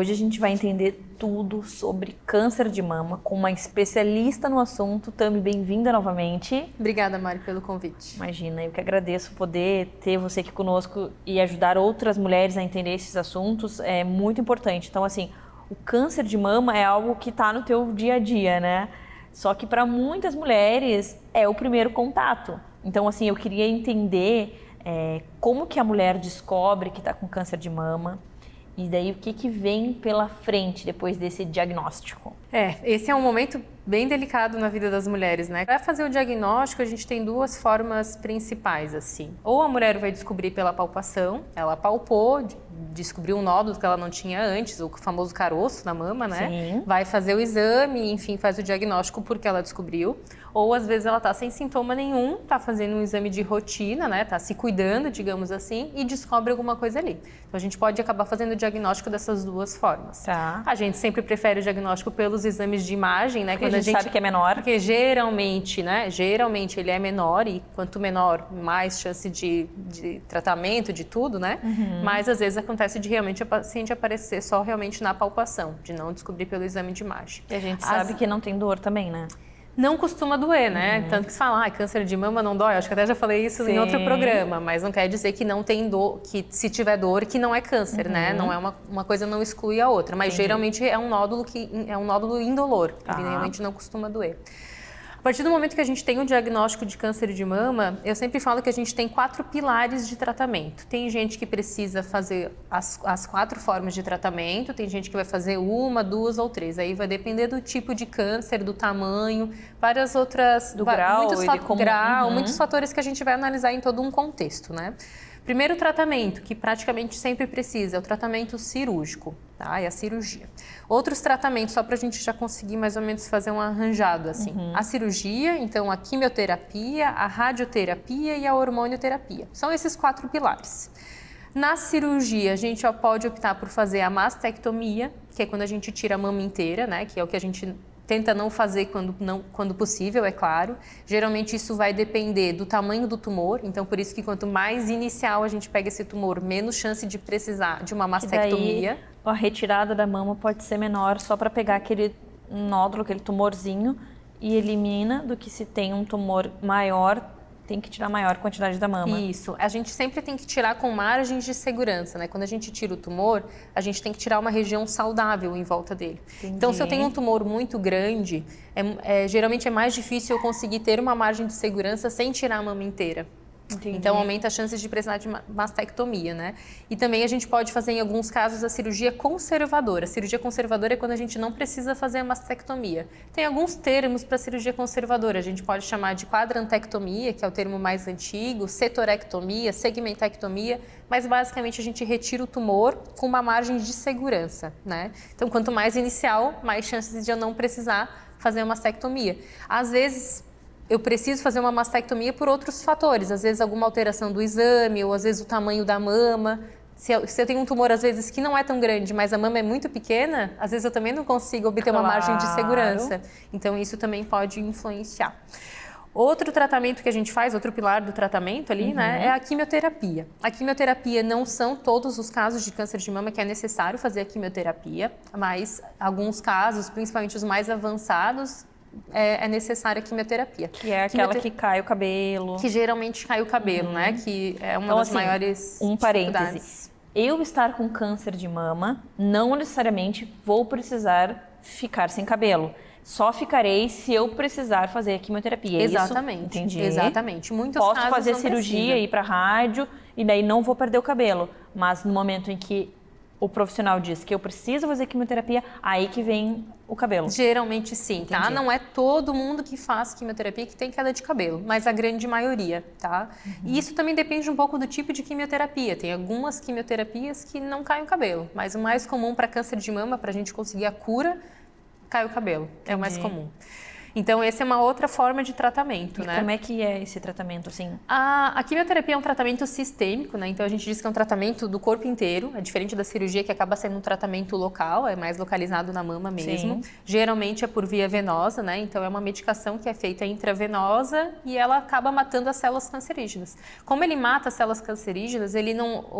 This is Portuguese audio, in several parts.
Hoje a gente vai entender tudo sobre câncer de mama com uma especialista no assunto. Tami, bem-vinda novamente. Obrigada, Mari, pelo convite. Imagina, eu que agradeço poder ter você aqui conosco e ajudar outras mulheres a entender esses assuntos. É muito importante. Então, assim, o câncer de mama é algo que está no teu dia a dia, né? Só que para muitas mulheres é o primeiro contato. Então, assim, eu queria entender como que a mulher descobre que está com câncer de mama. E daí o que vem pela frente depois desse diagnóstico? Esse é um momento bem delicado na vida das mulheres, né? Para fazer o diagnóstico, a gente tem duas formas principais, assim. Ou a mulher vai descobrir pela palpação, ela palpou, descobriu um nódulo que ela não tinha antes, o famoso caroço na mama, né? Sim. Vai fazer o exame, enfim, faz o diagnóstico porque ela descobriu. Ou às vezes ela tá sem sintoma nenhum, tá fazendo um exame de rotina, né? Tá se cuidando, digamos assim, e descobre alguma coisa ali. Então a gente pode acabar fazendo o diagnóstico dessas duas formas. Tá. A gente sempre prefere o diagnóstico pelos exames de imagem, né? Quando a gente sabe que é menor. Porque geralmente, né? Geralmente ele é menor e quanto menor, mais chance de tratamento, de tudo, né? Uhum. Mas às vezes acontece de realmente a paciente aparecer só realmente na palpação, de não descobrir pelo exame de imagem. E a gente sabe que não tem dor também, né? Não costuma doer, né? Tanto que se fala, câncer de mama não dói. Acho que até já falei isso em outro programa, mas não quer dizer que não tem dor, que se tiver dor, que não é câncer, né? Não é uma coisa não exclui a outra, mas geralmente é um nódulo indolor, ele realmente não costuma doer. A partir do momento que a gente tem o diagnóstico de câncer de mama, eu sempre falo que a gente tem 4 pilares de tratamento. Tem gente que precisa fazer as 4 formas de tratamento, tem gente que vai fazer 1, 2 ou 3. Aí vai depender do tipo de câncer, do tamanho, várias outras... Do grau, muitos fatores que a gente vai analisar em todo um contexto, né? Primeiro tratamento, que praticamente sempre precisa, é o tratamento cirúrgico, tá? É a cirurgia. Outros tratamentos, só para a gente já conseguir mais ou menos fazer um arranjado, assim. A cirurgia, então a quimioterapia, a radioterapia e a hormonioterapia. São esses 4 pilares. Na cirurgia, a gente já pode optar por fazer a mastectomia, que é quando a gente tira a mama inteira, né? Que é o que a gente tenta não fazer quando possível, é claro. Geralmente isso vai depender do tamanho do tumor, então por isso que quanto mais inicial a gente pega esse tumor, menos chance de precisar de uma mastectomia. E daí, a retirada da mama pode ser menor só para pegar aquele nódulo, aquele tumorzinho e elimina, do que se tem um tumor maior, tem que tirar a maior quantidade da mama. Isso. A gente sempre tem que tirar com margens de segurança, né? Quando a gente tira o tumor, a gente tem que tirar uma região saudável em volta dele. Entendi. Então, se eu tenho um tumor muito grande, geralmente é mais difícil eu conseguir ter uma margem de segurança sem tirar a mama inteira. Entendi. Então, aumenta as chances de precisar de mastectomia, né? E também a gente pode fazer, em alguns casos, a cirurgia conservadora. A cirurgia conservadora é quando a gente não precisa fazer a mastectomia. Tem alguns termos para cirurgia conservadora. A gente pode chamar de quadrantectomia, que é o termo mais antigo, setorectomia, segmentectomia, mas basicamente a gente retira o tumor com uma margem de segurança, né? Então, quanto mais inicial, mais chances de eu não precisar fazer uma mastectomia. Às vezes, eu preciso fazer uma mastectomia por outros fatores, às vezes alguma alteração do exame, ou às vezes o tamanho da mama. Se eu tenho um tumor, às vezes, que não é tão grande, mas a mama é muito pequena, às vezes eu também não consigo obter uma margem de segurança. Então, isso também pode influenciar. Outro tratamento que a gente faz, outro pilar do tratamento ali, né, é a quimioterapia. A quimioterapia não são todos os casos de câncer de mama que é necessário fazer a quimioterapia, mas alguns casos, principalmente os mais avançados, é necessária a quimioterapia. Que é aquela que cai o cabelo. Que geralmente cai o cabelo, né? Que é uma das maiores parêntese. Eu estar com câncer de mama, não necessariamente vou precisar ficar sem cabelo. Só ficarei se eu precisar fazer a quimioterapia. Exatamente. Isso? Entendi. Exatamente. Muitos Posso casos fazer não cirurgia, precisa. ir para rádio e daí não vou perder o cabelo. Mas no momento em que o profissional diz que eu preciso fazer quimioterapia, aí que vem o cabelo. Geralmente sim, tá? Entendi. Não é todo mundo que faz quimioterapia que tem queda de cabelo, mas a grande maioria, tá? E isso também depende um pouco do tipo de quimioterapia. Tem algumas quimioterapias que não caem o cabelo, mas o mais comum para câncer de mama, para a gente conseguir a cura, cai o cabelo. É o mais comum. Então, essa é uma outra forma de tratamento, né? Como é que é esse tratamento, assim? A quimioterapia é um tratamento sistêmico, né? Então, a gente diz que é um tratamento do corpo inteiro. É diferente da cirurgia, que acaba sendo um tratamento local, é mais localizado na mama mesmo. Sim. Geralmente é por via venosa, né? Então, é uma medicação que é feita intravenosa e ela acaba matando as células cancerígenas. Como ele mata as células cancerígenas,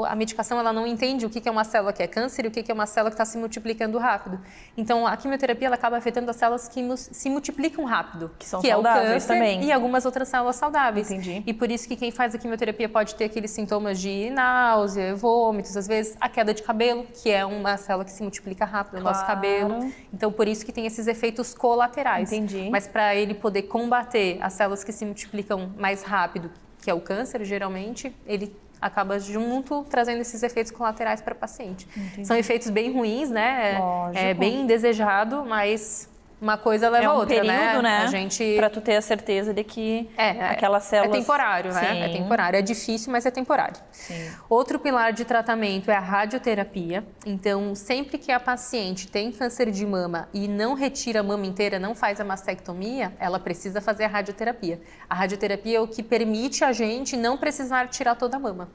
a medicação ela não entende o que é uma célula que é câncer e o que é uma célula que está se multiplicando rápido. Então, a quimioterapia ela acaba afetando as células que se multiplicam rápido, Que são que é o saudáveis câncer também. e algumas outras células saudáveis. Entendi. E por isso que quem faz a quimioterapia pode ter aqueles sintomas de náusea, vômitos, às vezes a queda de cabelo, que é uma célula que se multiplica rápido no nosso cabelo. Então, por isso que tem esses efeitos colaterais. Entendi. Mas para ele poder combater as células que se multiplicam mais rápido, que é o câncer, geralmente, ele acaba junto trazendo esses efeitos colaterais para o paciente. Entendi. São efeitos bem ruins, né? Lógico. É bem indesejado, mas uma coisa leva a outra, período, né? A gente... Pra tu ter a certeza de que aquelas células... É temporário, né? Sim. É temporário. É difícil, mas é temporário. Sim. Outro pilar de tratamento é a radioterapia. Então, sempre que a paciente tem câncer de mama e não retira a mama inteira, não faz a mastectomia, ela precisa fazer a radioterapia. A radioterapia é o que permite a gente não precisar tirar toda a mama.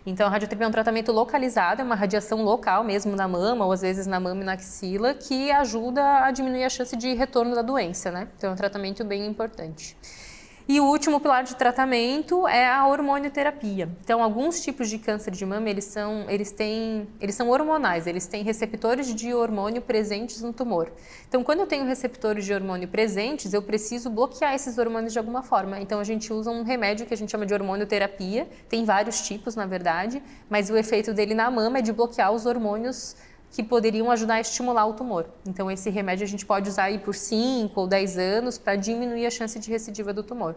Então, a radioterapia é um tratamento localizado, é uma radiação local mesmo na mama, ou às vezes na mama e na axila, que ajuda a diminuir a chance de retorno da doença, né? Então, é um tratamento bem importante. E o último pilar de tratamento é a hormonioterapia. Então, alguns tipos de câncer de mama, eles são hormonais, eles têm receptores de hormônio presentes no tumor. Então, quando eu tenho receptores de hormônio presentes, eu preciso bloquear esses hormônios de alguma forma. Então, a gente usa um remédio que a gente chama de hormonioterapia, tem vários tipos, na verdade, mas o efeito dele na mama é de bloquear os hormônios que poderiam ajudar a estimular o tumor. Então, esse remédio a gente pode usar aí por 5 ou 10 anos para diminuir a chance de recidiva do tumor.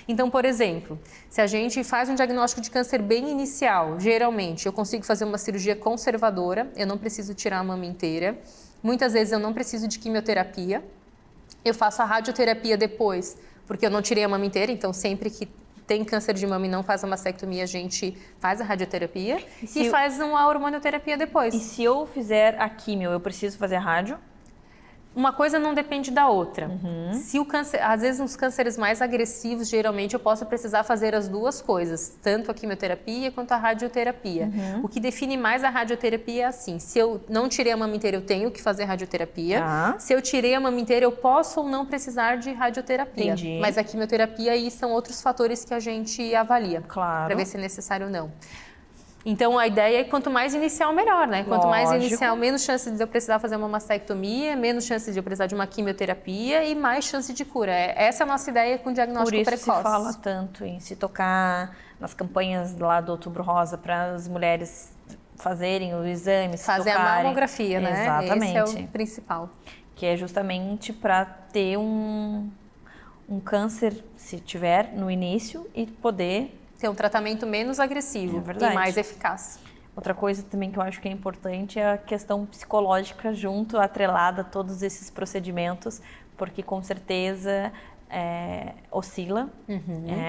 Então, por exemplo, se a gente faz um diagnóstico de câncer bem inicial, geralmente eu consigo fazer uma cirurgia conservadora, eu não preciso tirar a mama inteira. Muitas vezes eu não preciso de quimioterapia. Eu faço a radioterapia depois, porque eu não tirei a mama inteira, então sempre que tem câncer de mama e não faz a mastectomia, a gente faz a radioterapia e faz uma hormonioterapia depois. E se eu fizer a quimio, eu preciso fazer a rádio? Uma coisa não depende da outra. Se o câncer, às vezes nos cânceres mais agressivos, geralmente eu posso precisar fazer as duas coisas, tanto a quimioterapia quanto a radioterapia. O que define mais a radioterapia é assim, se eu não tirei a mama inteira, eu tenho que fazer radioterapia. Se eu tirei a mama inteira, eu posso ou não precisar de radioterapia. Entendi. Mas a quimioterapia aí são outros fatores que a gente avalia, Claro. para ver se é necessário ou não. Então, a ideia é quanto mais inicial, melhor, né? Quanto mais inicial, menos chance de eu precisar fazer uma mastectomia, menos chance de eu precisar de uma quimioterapia e mais chance de cura. Essa é a nossa ideia com o diagnóstico precoce. Por isso se fala tanto em se tocar nas campanhas lá do Outubro Rosa para as mulheres fazerem o exame, se fazer tocarem. a mamografia, né? Exatamente. Esse é o principal. Que é justamente para ter um câncer, se tiver, no início e poder... ter um tratamento menos agressivo e mais eficaz. Outra coisa também que eu acho que é importante é a questão psicológica junto, atrelada a todos esses procedimentos, porque com certeza oscila,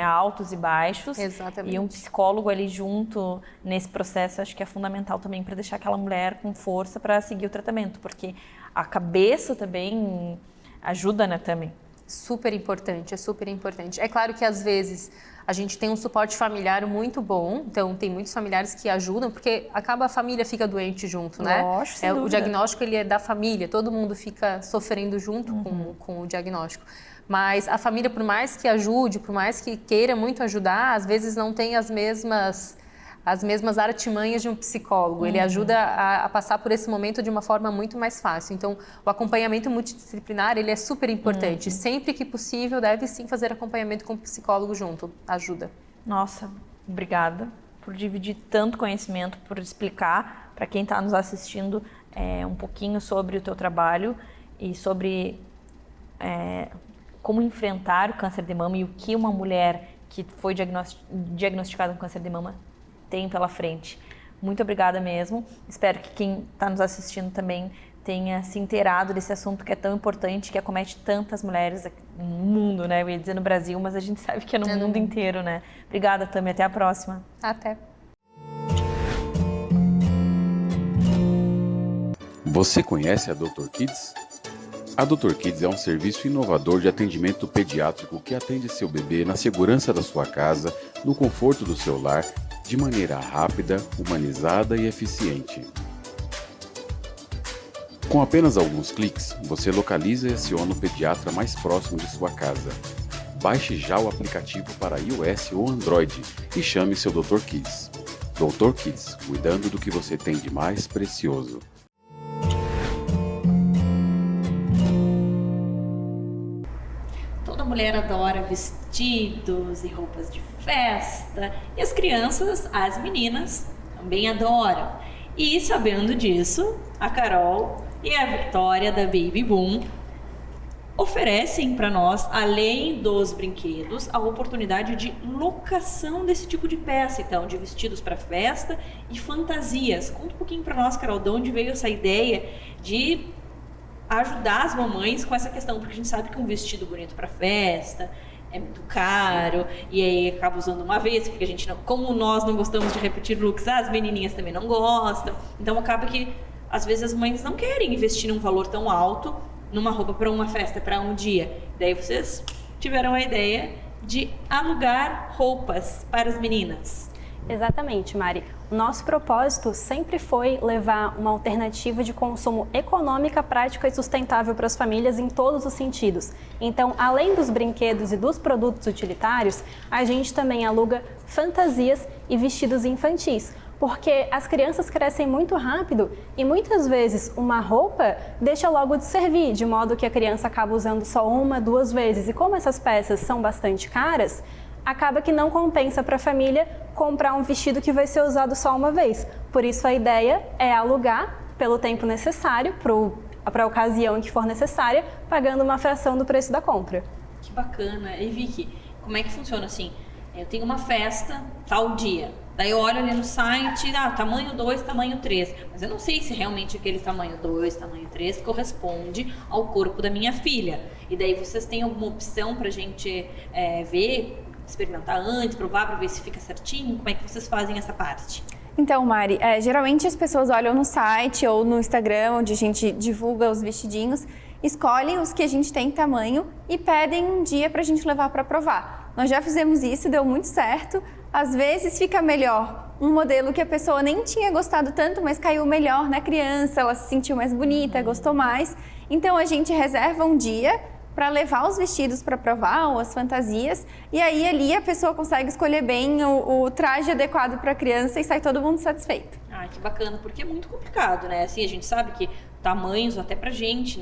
altos e baixos. Exatamente. E um psicólogo ali junto nesse processo acho que é fundamental também para deixar aquela mulher com força para seguir o tratamento, porque a cabeça também ajuda, né, também. Super importante, é super importante. É claro que às vezes a gente tem um suporte familiar muito bom, então tem muitos familiares que ajudam, porque acaba a família fica doente junto, né? Lógico, sem dúvida. O diagnóstico ele é da família, todo mundo fica sofrendo junto com o diagnóstico. Mas a família, por mais que ajude, por mais que queira muito ajudar, às vezes não tem as mesmas artimanhas de um psicólogo. Ele ajuda a passar por esse momento de uma forma muito mais fácil. Então, o acompanhamento multidisciplinar, ele é super importante. Sempre que possível, deve sim fazer acompanhamento com o psicólogo junto. Ajuda. Nossa, obrigada por dividir tanto conhecimento, por explicar para quem está nos assistindo um pouquinho sobre o teu trabalho e sobre como enfrentar o câncer de mama e o que uma mulher que foi diagnosticada com câncer de mama tem pela frente. Muito obrigada mesmo. Espero que quem está nos assistindo também tenha se inteirado desse assunto que é tão importante, que acomete tantas mulheres no mundo, né? Eu ia dizer no Brasil, mas a gente sabe que é no mundo inteiro, né? Obrigada, Tami. Até a próxima. Até. Você conhece a Dr. Kids? A Dr. Kids é um serviço inovador de atendimento pediátrico que atende seu bebê na segurança da sua casa, no conforto do seu lar, de maneira rápida, humanizada e eficiente. Com apenas alguns cliques, você localiza e aciona o pediatra mais próximo de sua casa. Baixe já o aplicativo para iOS ou Android e chame seu Dr. Kids. Dr. Kids, cuidando do que você tem de mais precioso. Toda mulher adora vestidos e roupas de festa, e as crianças, as meninas, também adoram. E sabendo disso, a Carol e a Victoria da Baby Boom oferecem para nós, além dos brinquedos, a oportunidade de locação desse tipo de peça, então, de vestidos para festa e fantasias. Conta um pouquinho para nós, Carol, de onde veio essa ideia de ajudar as mamães com essa questão, porque a gente sabe que um vestido bonito para festa é muito caro, e aí acaba usando uma vez, porque a gente não, como nós não gostamos de repetir looks, as menininhas também não gostam, então acaba que às vezes as mães não querem investir num valor tão alto numa roupa para uma festa, para um dia. Daí vocês tiveram a ideia de alugar roupas para as meninas. Exatamente, Mari. O nosso propósito sempre foi levar uma alternativa de consumo econômica, prática e sustentável para as famílias em todos os sentidos. Então, além dos brinquedos e dos produtos utilitários, a gente também aluga fantasias e vestidos infantis, porque as crianças crescem muito rápido e muitas vezes uma roupa deixa logo de servir, de modo que a criança acaba usando só uma, duas vezes. E como essas peças são bastante caras, acaba que não compensa para a família comprar um vestido que vai ser usado só uma vez. Por isso a ideia é alugar pelo tempo necessário, para a ocasião em que for necessária, pagando uma fração do preço da compra. Que bacana. E Vicky, como é que funciona assim? Eu tenho uma festa tal dia, daí eu olho ali no site, tamanho 2, tamanho 3, mas eu não sei se realmente aquele tamanho 2, tamanho 3 corresponde ao corpo da minha filha. E daí vocês têm alguma opção pra gente ver, experimentar antes, provar para ver se fica certinho? Como é que vocês fazem essa parte? Então, Mari, geralmente as pessoas olham no site ou no Instagram, onde a gente divulga os vestidinhos, escolhem os que a gente tem tamanho e pedem um dia para a gente levar para provar. Nós já fizemos isso, deu muito certo. Às vezes fica melhor um modelo que a pessoa nem tinha gostado tanto, mas caiu melhor na criança, ela se sentiu mais bonita, gostou mais. Então a gente reserva um dia para levar os vestidos para provar ou as fantasias, e aí ali a pessoa consegue escolher bem o traje adequado para a criança e sai todo mundo satisfeito. Ah, que bacana, porque é muito complicado, né? Assim, a gente sabe que tamanhos até pra gente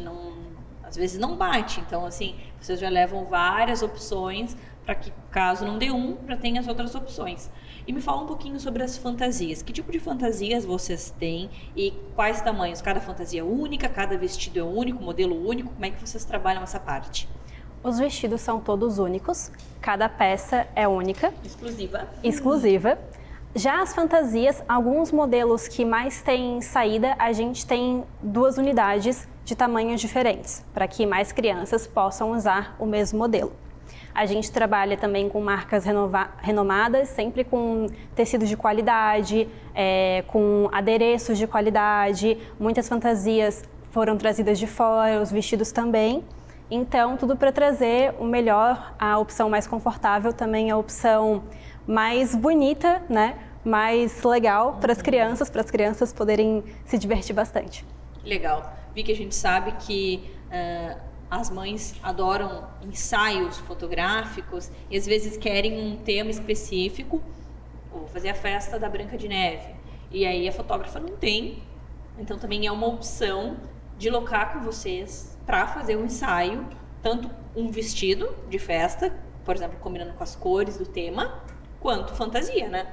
às vezes não bate, então assim, vocês já levam várias opções para que caso não dê já tenha as outras opções. E me fala um pouquinho sobre as fantasias. Que tipo de fantasias vocês têm e quais tamanhos? Cada fantasia é única, cada vestido é único, modelo único? Como é que vocês trabalham essa parte? Os vestidos são todos únicos, cada peça é única. Exclusiva. Já as fantasias, alguns modelos que mais têm saída, a gente tem 2 unidades de tamanhos diferentes, para que mais crianças possam usar o mesmo modelo. A gente trabalha também com marcas renomadas, sempre com tecidos de qualidade, com adereços de qualidade. Muitas fantasias foram trazidas de fora, os vestidos também. Então, tudo para trazer o melhor, a opção mais confortável, também a opção mais bonita, né? Mais legal para as crianças poderem se divertir bastante. Legal. Vi que a gente sabe que as mães adoram ensaios fotográficos e às vezes querem um tema específico, ou fazer a festa da Branca de Neve. E aí a fotógrafa não tem, então também é uma opção de locar com vocês para fazer um ensaio, tanto um vestido de festa, por exemplo, combinando com as cores do tema, quanto fantasia, né?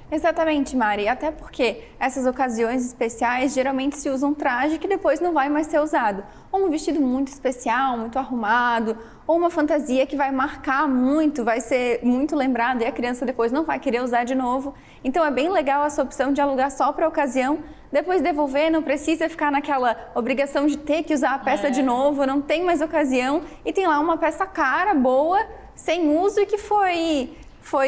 Exatamente, Mari, até porque essas ocasiões especiais geralmente se usa um traje que depois não vai mais ser usado. Ou um vestido muito especial, muito arrumado, ou uma fantasia que vai marcar muito, vai ser muito lembrada e a criança depois não vai querer usar de novo. Então é bem legal essa opção de alugar só para a ocasião, depois devolver, não precisa ficar naquela obrigação de ter que usar a peça de novo, não tem mais ocasião e tem lá uma peça cara, boa, sem uso e que foi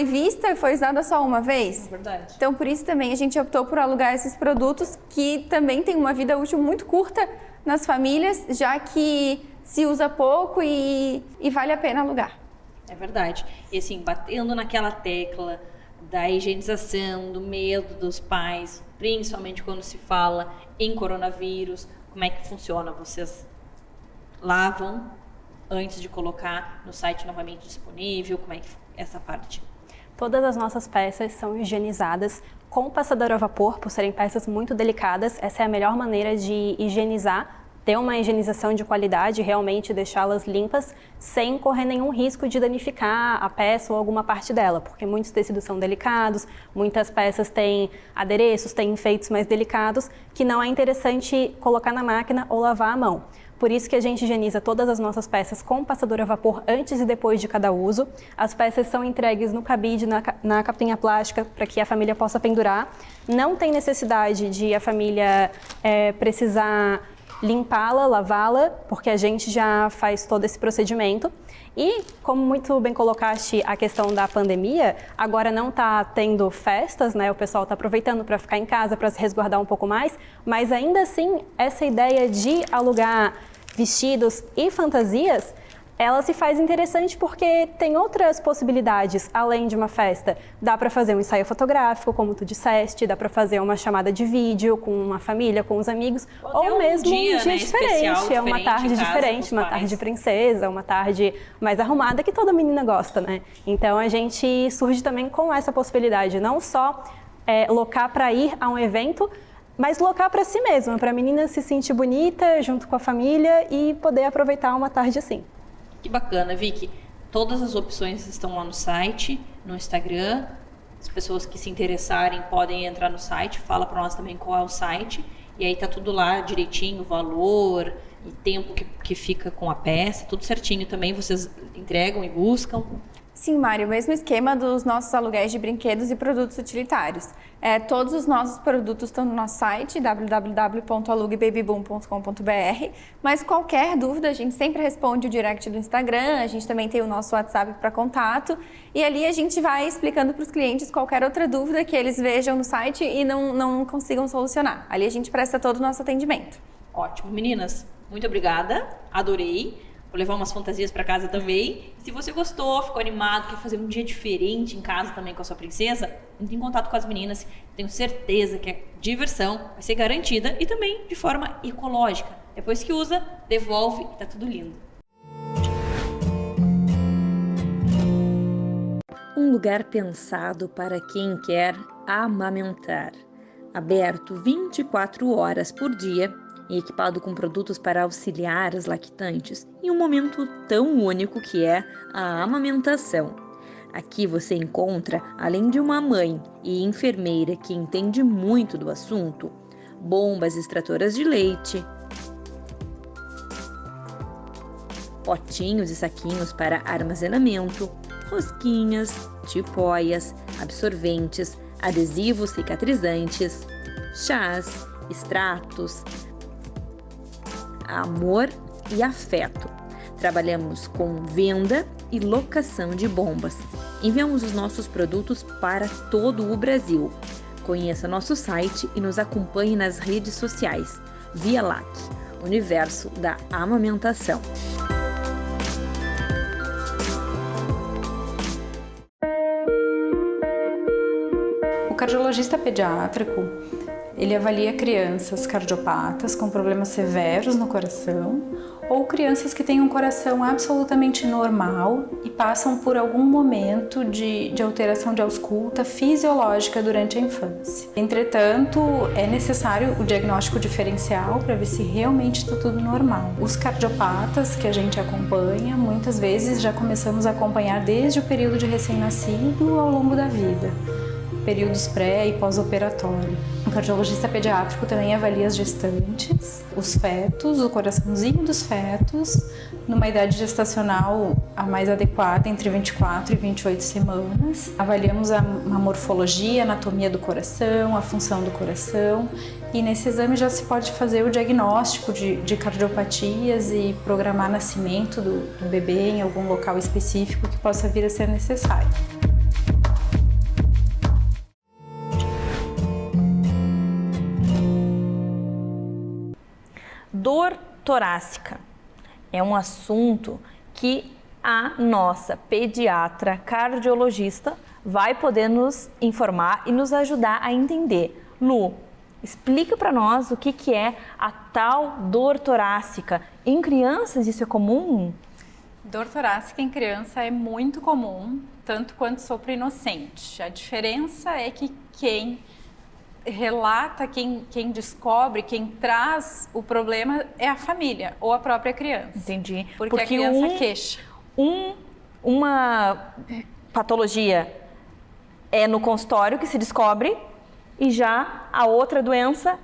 vista e foi usada só uma vez. Verdade. Então, por isso também a gente optou por alugar esses produtos que também têm uma vida útil muito curta nas famílias, já que se usa pouco e vale a pena alugar. É verdade. E assim, batendo naquela tecla da higienização, do medo dos pais, principalmente quando se fala em coronavírus, como é que funciona? Vocês lavam antes de colocar no site novamente disponível? Como é que essa parte? Todas as nossas peças são higienizadas com passador a vapor, por serem peças muito delicadas. Essa é a melhor maneira de higienizar, ter uma higienização de qualidade, realmente deixá-las limpas, sem correr nenhum risco de danificar a peça ou alguma parte dela, porque muitos tecidos são delicados, muitas peças têm adereços, têm enfeites mais delicados, que não é interessante colocar na máquina ou lavar à mão. Por isso que a gente higieniza todas as nossas peças com passador a vapor antes e depois de cada uso. As peças são entregues no cabide, na capinha plástica, para que a família possa pendurar. Não tem necessidade de a família precisar limpá-la, lavá-la, porque a gente já faz todo esse procedimento. E, como muito bem colocaste a questão da pandemia, agora não está tendo festas, né? O pessoal está aproveitando para ficar em casa, para se resguardar um pouco mais, mas ainda assim, essa ideia de alugar vestidos e fantasias, ela se faz interessante porque tem outras possibilidades além de uma festa. Dá para fazer um ensaio fotográfico, como tu disseste, dá para fazer uma chamada de vídeo com uma família, com os amigos, ou mesmo um dia diferente, uma tarde diferente, uma tarde de princesa, uma tarde mais arrumada, que toda menina gosta, né? Então a gente surge também com essa possibilidade, não só locar para ir a um evento, mas locar para si mesma, para a menina se sentir bonita junto com a família e poder aproveitar uma tarde assim. Que bacana, Vicky. Todas as opções estão lá no site, no Instagram. As pessoas que se interessarem podem entrar no site, fala para nós também qual é o site. E aí tá tudo lá direitinho, valor e tempo que fica com a peça, tudo certinho também. Vocês entregam e buscam. Sim, Mário, o mesmo esquema dos nossos aluguéis de brinquedos e produtos utilitários. Todos os nossos produtos estão no nosso site, www.aluguebabyboom.com.br, mas qualquer dúvida a gente sempre responde o direct do Instagram, a gente também tem o nosso WhatsApp para contato, e ali a gente vai explicando para os clientes qualquer outra dúvida que eles vejam no site e não consigam solucionar. Ali a gente presta todo o nosso atendimento. Ótimo. Meninas, muito obrigada, adorei. Vou levar umas fantasias para casa também. Se você gostou, ficou animado, quer fazer um dia diferente em casa também com a sua princesa, entre em contato com as meninas. Tenho certeza que a diversão vai ser garantida e também de forma ecológica. Depois que usa, devolve e tá tudo lindo. Um lugar pensado para quem quer amamentar. Aberto 24 horas por dia e equipado com produtos para auxiliar as lactantes em um momento tão único que é a amamentação. Aqui você encontra, além de uma mãe e enfermeira que entende muito do assunto, bombas extratoras de leite, potinhos e saquinhos para armazenamento, rosquinhas, tipóias, absorventes, adesivos cicatrizantes, chás, extratos, amor e afeto. Trabalhamos com venda e locação de bombas. Enviamos os nossos produtos para todo o Brasil. Conheça nosso site e nos acompanhe nas redes sociais. Via LAC, Universo da Amamentação. O cardiologista pediátrico, ele avalia crianças cardiopatas com problemas severos no coração ou crianças que têm um coração absolutamente normal e passam por algum momento de alteração de ausculta fisiológica durante a infância. Entretanto, é necessário o diagnóstico diferencial para ver se realmente está tudo normal. Os cardiopatas que a gente acompanha, muitas vezes já começamos a acompanhar desde o período de recém-nascido ao longo da vida. Períodos pré- e pós-operatório. O cardiologista pediátrico também avalia as gestantes, os fetos, o coraçãozinho dos fetos, numa idade gestacional a mais adequada, entre 24 e 28 semanas. Avaliamos a morfologia, a anatomia do coração, a função do coração, e nesse exame já se pode fazer o diagnóstico de cardiopatias e programar nascimento do bebê em algum local específico que possa vir a ser necessário. Dor torácica. é um assunto que a nossa pediatra cardiologista vai poder nos informar e nos ajudar a entender. Lu, explica para nós o que é a tal dor torácica. Em crianças isso é comum? Dor torácica em criança é muito comum, tanto quanto sopro inocente. A diferença é que quem relata, quem descobre, quem traz o problema é a família ou a própria criança. Entendi. Porque a criança queixa. Uma patologia é no consultório que se descobre e já a outra doença,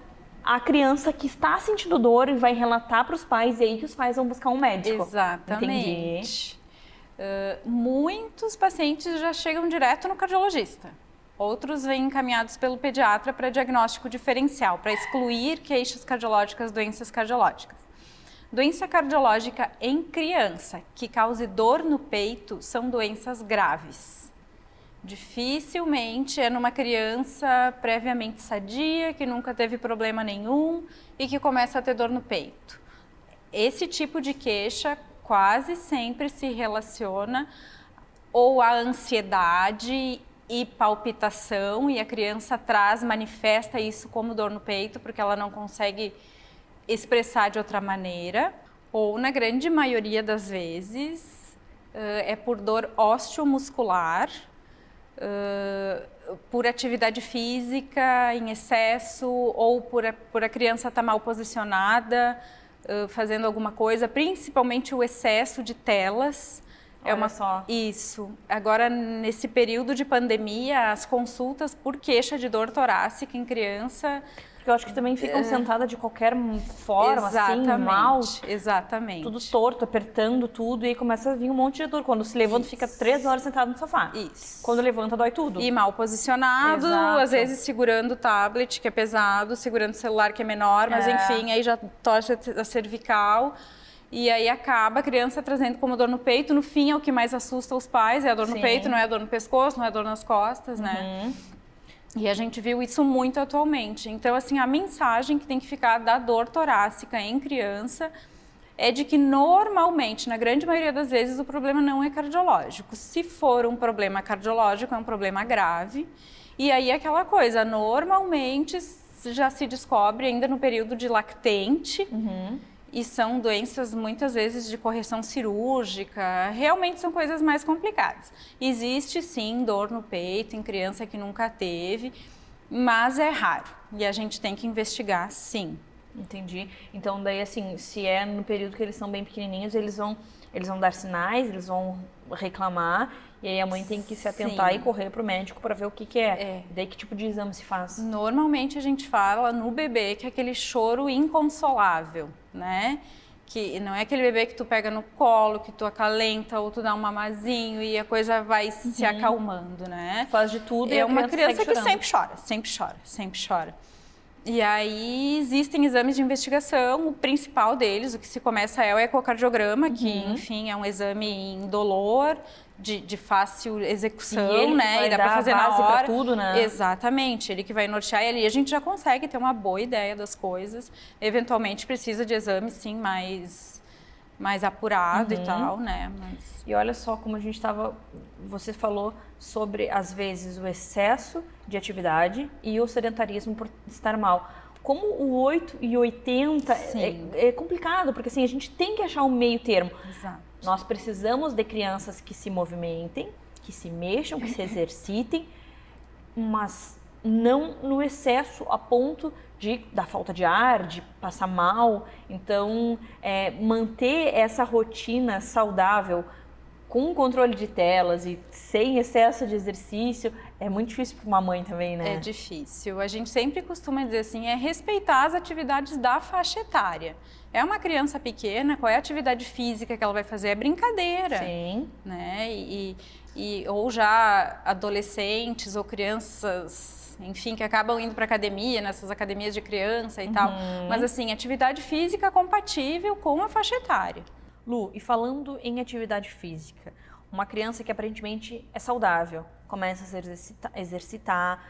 a criança que está sentindo dor e vai relatar para os pais e aí que os pais vão buscar um médico. Exatamente. Muitos pacientes já chegam direto no cardiologista. Outros vêm encaminhados pelo pediatra para diagnóstico diferencial, para excluir queixas cardiológicas, doenças cardiológicas. Doença cardiológica em criança que cause dor no peito são doenças graves. Dificilmente é numa criança previamente sadia, que nunca teve problema nenhum e que começa a ter dor no peito. Esse tipo de queixa quase sempre se relaciona ou à ansiedade e palpitação, e a criança manifesta isso como dor no peito, porque ela não consegue expressar de outra maneira, ou na grande maioria das vezes é por dor osteomuscular, por atividade física em excesso, ou por a criança estar mal posicionada, fazendo alguma coisa, principalmente o excesso de telas. Isso. Agora, nesse período de pandemia, as consultas por queixa de dor torácica em criança... Porque eu acho que também ficam sentadas de qualquer forma, assim, mal. Exatamente. Tudo torto, apertando tudo, e aí começa a vir um monte de dor. Quando se levanta, fica 3 horas sentado no sofá. Isso. Quando levanta, dói tudo. E mal posicionado, às vezes segurando o tablet, que é pesado, segurando o celular, que é menor, mas enfim, aí já torce a cervical. E aí acaba a criança trazendo como dor no peito. No fim, é o que mais assusta os pais, é a dor no peito, não é a dor no pescoço, não é a dor nas costas, né? E a gente viu isso muito atualmente. Então, assim, a mensagem que tem que ficar da dor torácica em criança é de que normalmente, na grande maioria das vezes, o problema não é cardiológico. Se for um problema cardiológico, é um problema grave. E aí aquela coisa, normalmente já se descobre ainda no período de lactente. E são doenças muitas vezes de correção cirúrgica, realmente são coisas mais complicadas. Existe sim dor no peito em criança que nunca teve, mas é raro e a gente tem que investigar sim. Entendi. Então daí assim, se é no período que eles são bem pequenininhos, eles vão dar sinais, eles vão reclamar e aí a mãe tem que se atentar e correr para o médico para ver o que é. Daí que tipo de exame se faz? Normalmente a gente fala no bebê que é aquele choro inconsolável, né? Que não é aquele bebê que tu pega no colo, que tu acalenta ou tu dá um mamazinho e a coisa vai se acalmando, né? Faz de tudo é uma criança que chorando. sempre chora. E aí existem exames de investigação, o principal deles, o que se começa é o ecocardiograma, que enfim é um exame indolor, de fácil execução, né? E dá para fazer na hora. Tudo, né? Exatamente, ele que vai nortear e ali a gente já consegue ter uma boa ideia das coisas. Eventualmente precisa de exame, sim, mais apurado e tal, né? Mas... E olha só como você falou sobre, às vezes, o excesso de atividade e o sedentarismo por estar mal. Como o 8 e 80 é complicado, porque assim, a gente tem que achar um meio termo. Exato. Nós precisamos de crianças que se movimentem, que se mexam, que se exercitem, mas não no excesso a ponto da falta de ar, de passar mal. Então, manter essa rotina saudável com controle de telas e sem excesso de exercício é muito difícil para uma mãe também, né? É difícil. A gente sempre costuma dizer assim, respeitar as atividades da faixa etária. É uma criança pequena, qual é a atividade física que ela vai fazer? É brincadeira. Sim. Né? Ou já adolescentes ou crianças, enfim, que acabam indo para academia, nessas academias de criança e tal. Mas assim, atividade física compatível com a faixa etária. Lu, e falando em atividade física, uma criança que aparentemente é saudável, começa a se exercitar,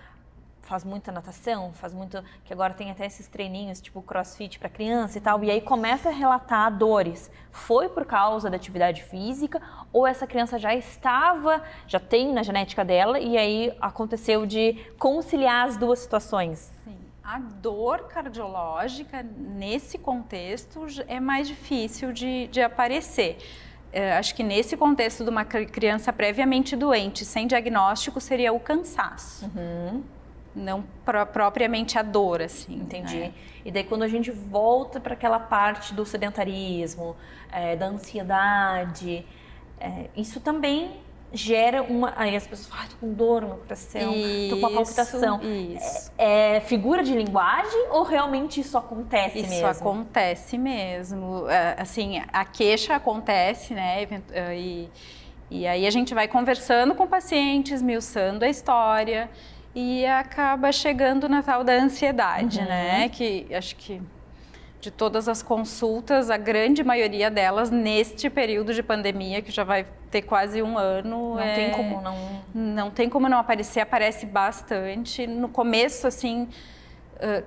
faz muita natação, faz muito, que agora tem até esses treininhos tipo CrossFit para criança e tal, e aí começa a relatar dores. Foi por causa da atividade física ou essa criança já tem na genética dela e aí aconteceu de conciliar as duas situações? Sim. A dor cardiológica nesse contexto é mais difícil de aparecer. Acho que nesse contexto de uma criança previamente doente, sem diagnóstico, seria o cansaço. Não propriamente a dor, assim. Entendi. Né? E daí quando a gente volta para aquela parte do sedentarismo, da ansiedade, isso também gera uma... Aí as pessoas falam, tô com dor no coração, tô com uma palpitação. Isso. É figura de linguagem ou realmente isso acontece mesmo? Isso acontece mesmo. Assim, a queixa acontece, né? E aí a gente vai conversando com o paciente, esmiuçando a história e acaba chegando na tal da ansiedade, né? Que acho que de todas as consultas, a grande maioria delas neste período de pandemia, que já vai ter quase um ano. Não tem como não... Não tem como não aparecer, aparece bastante. No começo, assim,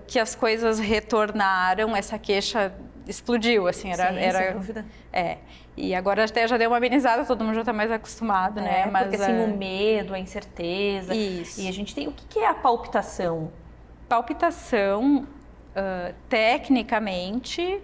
que as coisas retornaram, essa queixa explodiu, assim, sem dúvida. E agora até já deu uma amenizada, todo mundo já está mais acostumado, né? Mas, porque assim, o medo, a incerteza. Isso. E a gente tem... O que é a palpitação? Palpitação, tecnicamente,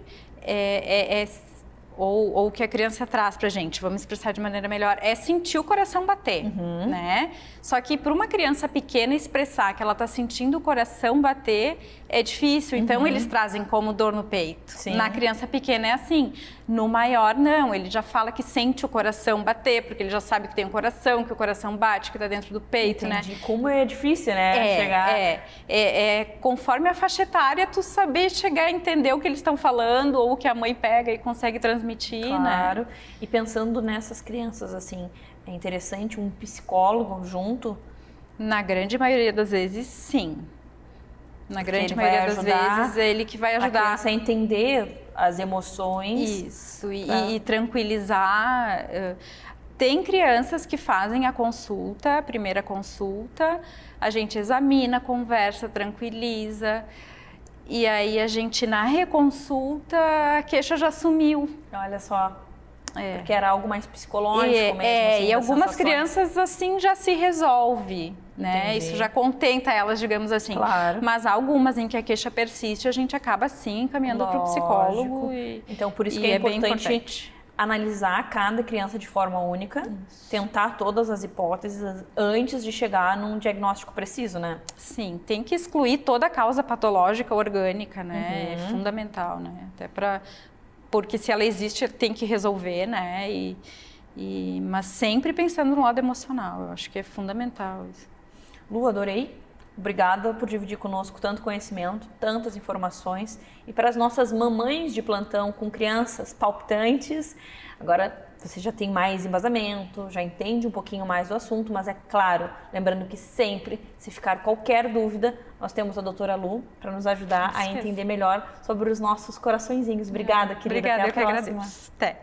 ou o que a criança traz pra gente, vamos expressar de maneira melhor, é sentir o coração bater, né? Só que para uma criança pequena expressar que ela está sentindo o coração bater é difícil, então eles trazem como dor no peito. Sim. Na criança pequena é assim, no maior não, ele já fala que sente o coração bater, porque ele já sabe que tem um coração, que o coração bate, que está dentro do peito, Entendi. né? Como é difícil, né? Chegar... Conforme a faixa etária, tu saber chegar a entender o que eles estão falando ou o que a mãe pega e consegue transmitir, Claro. né? E pensando nessas crianças, assim, é interessante um psicólogo junto? Na grande maioria das vezes, sim. Na grande ele vai maioria das ajudar vezes, ele que vai a ajudar criança a entender as emoções. isso e tranquilizar. Tem crianças que fazem a consulta, a primeira consulta, a gente examina, conversa, tranquiliza. E aí a gente, na reconsulta, a queixa já sumiu. Olha só, porque era algo mais psicológico mesmo. Assim, e algumas sensações. crianças assim já se resolve, né? Entendi. Isso já contenta elas, digamos assim. Claro. Mas algumas em que a queixa persiste, a gente acaba sim encaminhando para o psicólogo. Então, por isso que é bem importante analisar cada criança de forma única, tentar todas as hipóteses antes de chegar num diagnóstico preciso, né? Sim, tem que excluir toda a causa patológica orgânica, né? É fundamental, né? Até porque se ela existe, tem que resolver, né? Mas sempre pensando no lado emocional, eu acho que é fundamental isso. Lu, adorei. Obrigada por dividir conosco tanto conhecimento, tantas informações. E para as nossas mamães de plantão com crianças palpitantes, agora você já tem mais embasamento, já entende um pouquinho mais do assunto, mas é claro, lembrando que sempre, se ficar qualquer dúvida, nós temos a doutora Lu para nos ajudar a entender melhor sobre os nossos corações. Obrigada, querida. Obrigada, até a próxima. Até.